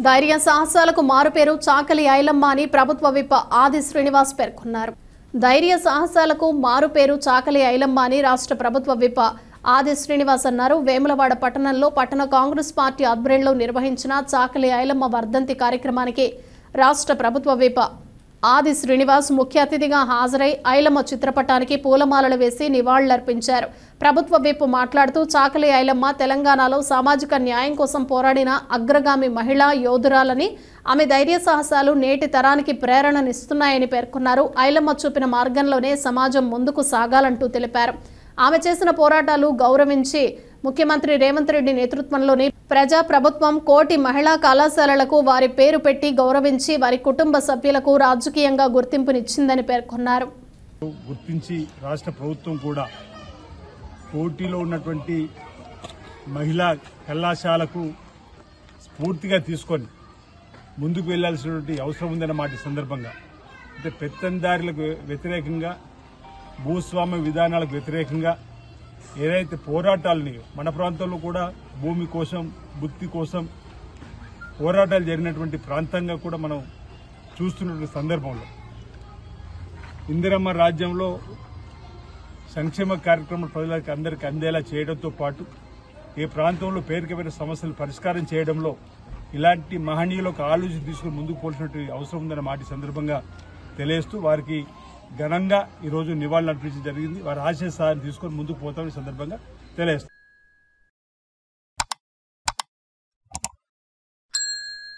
ధైర్య సాహసాలకు మారుపేరు చాకలి ఐలమ్మ అని ప్రభుత్వ విప్ ఆది శ్రీనివాస్ పేర్కొన్నారు. ధైర్య సాహసాలకు మారుపేరు చాకలి ఐలమ్మ అని రాష్ట్ర ప్రభుత్వ విప్ ఆది శ్రీనివాస్ అన్నారు. వేములవాడ పట్టణంలో పట్టణ కాంగ్రెస్ పార్టీ ఆధ్వర్యంలో నిర్వహించిన చాకలి ఐలమ్మ వర్ధంతి కార్యక్రమానికి రాష్ట్ర ప్రభుత్వ విప్ ఆది శ్రీనివాస్ ముఖ్య అతిథిగా హాజరై ఐలమ్మ చిత్రపటానికి పూలమాలలు వేసి నివాళులర్పించారు. ప్రభుత్వ విప్ మాట్లాడుతూ చాకలి ఐలమ్మ తెలంగాణలో సామాజిక న్యాయం కోసం పోరాడిన అగ్రగామి మహిళా యోధురాలని, ఆమె ధైర్య సాహసాలు నేటి తరానికి ప్రేరణనిస్తున్నాయని పేర్కొన్నారు. ఐలమ్మ చూపిన మార్గంలోనే సమాజం ముందుకు సాగాలంటూ తెలిపారు. ఆమె చేసిన పోరాటాలు గౌరవించి ముఖ్యమంత్రి రేవంత్ రెడ్డి నేతృత్వంలోని ప్రజా ప్రభుత్వం కోటి మహిళా కళాశాలలకు వారి పేరు పెట్టి గౌరవించి వారి కుటుంబ సభ్యులకు రాజకీయంగా గుర్తింపునిచ్చిందని పేర్కొన్నారు. గుర్తించి రాష్ట్ర ప్రభుత్వం కూడా కోటిలో ఉన్నటువంటి మహిళా కళాశాలకు స్ఫూర్తిగా తీసుకొని ముందుకు వెళ్లాల్సినటువంటి అవసరం ఉందన్నమాట. సందర్భంగా అంటే పెత్తందారులకు వ్యతిరేకంగా, భూస్వామ్య విధానాలకు వ్యతిరేకంగా ఏదైతే పోరాటాలని మన ప్రాంతంలో కూడా భూమి కోసం, భుక్తి కోసం పోరాటాలు జరిగినటువంటి ప్రాంతంగా కూడా మనం చూస్తున్నటువంటి సందర్భంలో ఇందిరమ్మ రాజ్యంలో సంక్షేమ కార్యక్రమాలు ప్రజలకు అందరికీ అందేలా చేయడంతో పాటు ఏ ప్రాంతంలో పేరుకమైన సమస్యలు పరిష్కారం చేయడంలో ఇలాంటి మహనీయులకు ఆలోచన తీసుకుని ముందుకు పోల్సినటువంటి అవసరం ఉందన్న మాట సందర్భంగా తెలియజేస్తూ వారికి ఘనంగా ఈరోజు నివాళులు అర్పించడం జరిగింది. వారి ఆశయ సహాయం తీసుకొని ముందుకు పోతామని సందర్భంగా తెలియజేస్తారు.